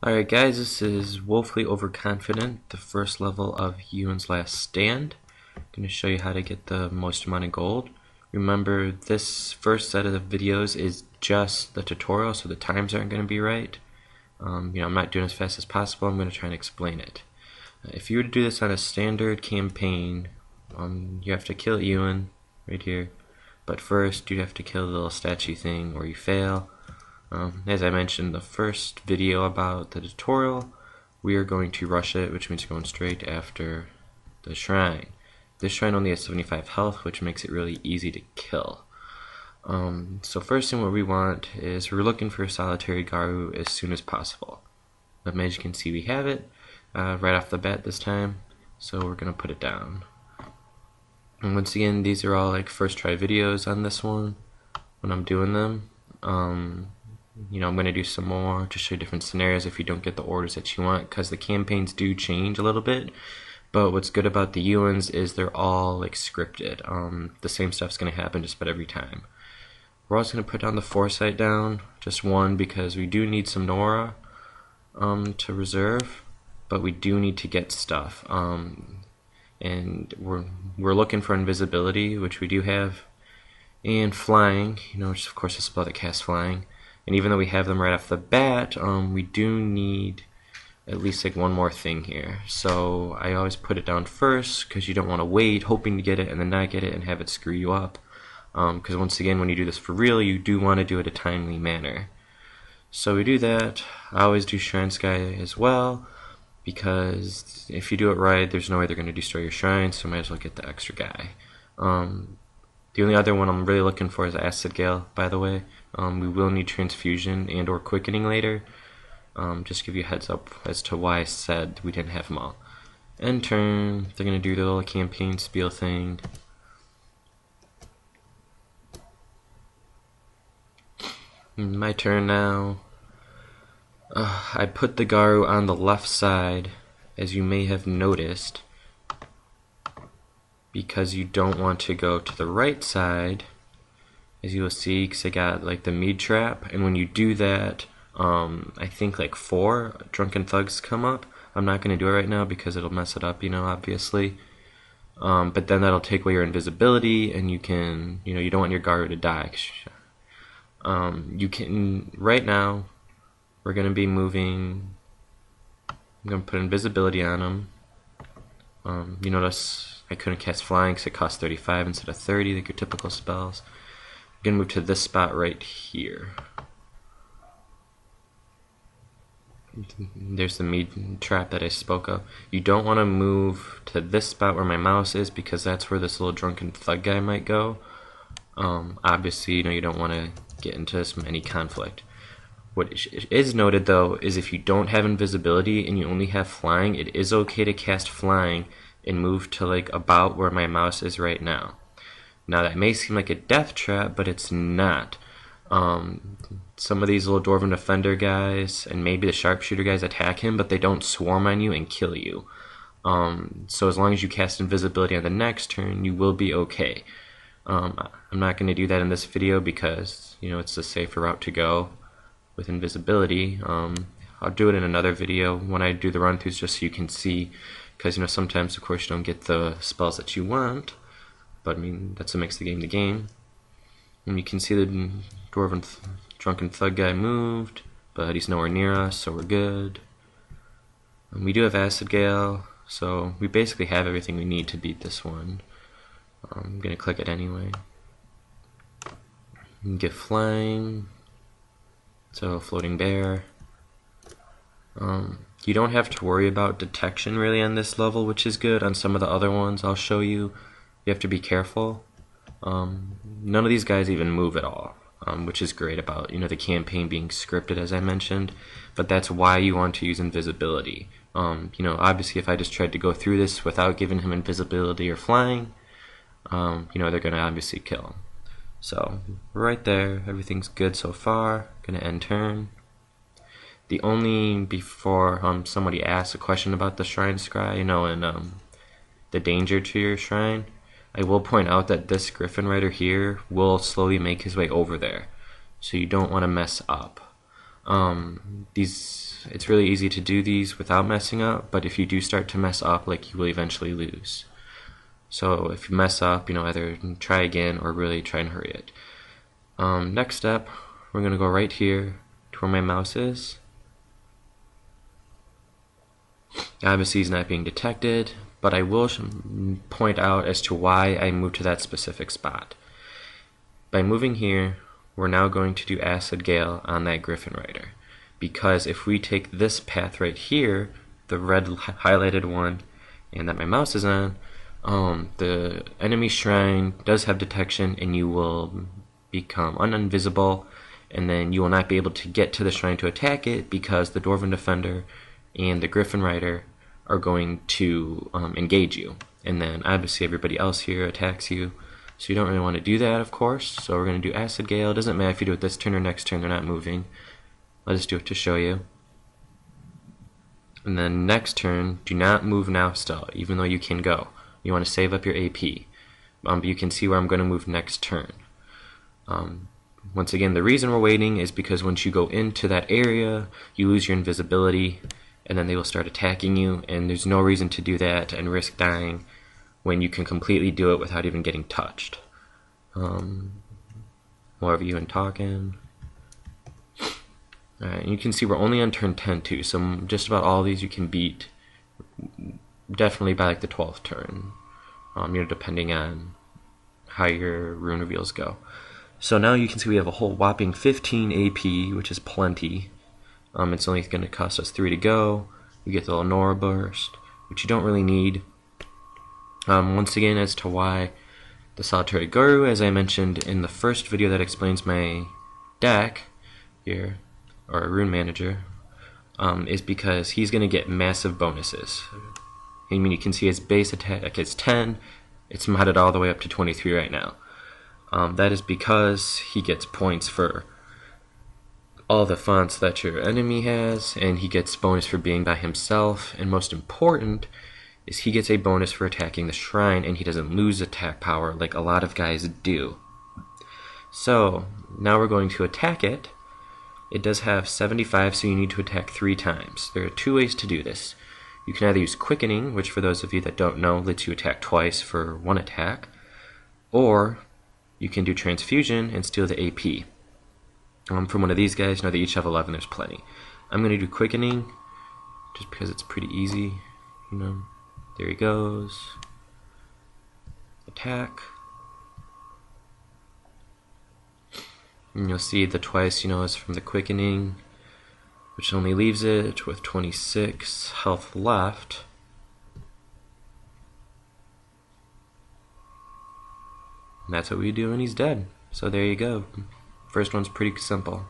Alright guys, this is Woefully Overconfident, the first level of Ewan's Last Stand. I'm going to show you how to get the most amount of gold. Remember, this first set of videos is just the tutorial, so the times aren't going to be right. I'm not doing as fast as possible. I'm going to try and explain it. If you were to do this on a standard campaign, you have to kill Ewan right here. But first, you have to kill the little statue thing, or you fail. As I mentioned in the first video about the tutorial, we are going to rush it, which means going straight after the shrine. This shrine only has 75 health, which makes it really easy to kill. So first thing what we want is we're looking for a solitary Garu as soon as possible. But as you can see, we have it right off the bat this time, so we're going to put it down. And once again, these are all like first try videos on this one when I'm doing them. I'm going to do some more to show you different scenarios if you don't get the orders that you want, because the campaigns do change a little bit. But what's good about the Ewans is they're all like scripted. The same stuff's going to happen just about every time. We're also going to put down the foresight down, just one, because we do need some Nora to reserve, but we do need to get stuff. And we're looking for invisibility, which we do have, and flying, which of course is a spell that casts flying. And even though we have them right off the bat, we do need at least like one more thing here. So I always put it down first, because you don't want to wait hoping to get it and then not get it and have it screw you up. Because once again, when you do this for real, you do want to do it a timely manner. So we do that. I always do Shrine Sky as well, because if you do it right, there's no way they're going to destroy your shrine, so might as well get the extra guy. The only other one I'm really looking for is Acid Gale, by the way. We will need Transfusion and or Quickening later. Just give you a heads up as to why I said we didn't have them all. End turn, they're going to do their little campaign spiel thing. My turn now. I put the Garu on the left side, as you may have noticed, because you don't want to go to the right side, as you will see, because I got like the mead trap, and when you do that, I think like 4 drunken thugs come up. I'm not going to do it right now because it'll mess it up, obviously. But then that'll take away your invisibility, and you can, you don't want your Garu to die. You can, right now, we're going to be moving, I'm going to put invisibility on them. You notice I couldn't cast flying because it cost 35 instead of 30, like your typical spells. I'm going to move to this spot right here. There's the mead trap that I spoke of. You don't want to move to this spot where my mouse is, because that's where this little drunken thug guy might go. Obviously, you don't want to get into any conflict. What is noted, though, is if you don't have invisibility and you only have flying, it is okay to cast flying and move to like about where my mouse is right now. Now that may seem like a death trap, but it's not. Some of these little Dwarven Defender guys and maybe the Sharpshooter guys attack him, but they don't swarm on you and kill you. So as long as you cast invisibility on the next turn, you will be okay. I'm not going to do that in this video because, it's the safer route to go with invisibility. I'll do it in another video when I do the run-throughs, just so you can see, because, sometimes, of course, you don't get the spells that you want, but, that's what makes the game. And you can see the Dwarven Drunken Thug guy moved, but he's nowhere near us, so we're good. And we do have Acid Gale, so we basically have everything we need to beat this one. I'm going to click it anyway. Get flying. So Floating Bear. You don't have to worry about detection really on this level, which is good. On some of the other ones I'll show you, you have to be careful. None of these guys even move at all, which is great about the campaign being scripted, as I mentioned. But that's why you want to use invisibility. Obviously if I just tried to go through this without giving him invisibility or flying, they're going to obviously kill him. So right there, everything's good so far. Gonna end turn. The only, before somebody asks a question about the Shrine Scry, and the danger to your shrine, I will point out that this Griffin Rider here will slowly make his way over there, so you don't want to mess up. It's really easy to do these without messing up, but if you do start to mess up, like, you will eventually lose. So if you mess up, either try again or really try and hurry it. Next step, we're going to go right here to where my mouse is. Obviously it's not being detected, but I will point out as to why I moved to that specific spot. By moving here, we're now going to do Acid Gale on that Griffin Rider, because if we take this path right here, the red highlighted one, and that my mouse is on, the enemy shrine does have detection, and you will become uninvisible, and then you will not be able to get to the shrine to attack it, because the Dwarven Defender and the Griffin Rider are going to engage you, and then obviously everybody else here attacks you. So you don't really want to do that, of course. So we're going to do Acid Gale. It doesn't matter if you do it this turn or next turn, they're not moving. I'll just do it to show you. And then next turn, do not move now still, even though you can go. You want to save up your AP. But you can see where I'm going to move next turn. Once again, the reason we're waiting is because once you go into that area, you lose your invisibility, and then they will start attacking you, and there's no reason to do that and risk dying when you can completely do it without even getting touched. More of you and talking. Alright, you can see we're only on turn 10 too, so just about all of these you can beat definitely by like the 12th turn, depending on how your rune reveals go. So now you can see we have a whole whopping 15 AP, which is plenty. It's only going to cost us 3 to go. We get the Lenora burst, which you don't really need. Once again, as to why the Solitary Guru, as I mentioned in the first video that explains my deck here, or Rune Manager, is because he's going to get massive bonuses. I mean, you can see his base attack is 10, it's modded all the way up to 23 right now. That is because he gets points for all the fonts that your enemy has, and he gets bonus for being by himself, and most important is he gets a bonus for attacking the shrine, and he doesn't lose attack power like a lot of guys do. So now we're going to attack it. It does have 75, so you need to attack 3 times. There are 2 ways to do this. You can either use Quickening, which for those of you that don't know lets you attack twice for 1 attack, or you can do Transfusion and steal the AP. From one of these guys, they each have 11, there's plenty. I'm going to do Quickening, just because it's pretty easy, There he goes. Attack. And you'll see the twice, is from the Quickening, which only leaves it with 26 health left. And that's what we do when he's dead. So there you go. First one's pretty simple.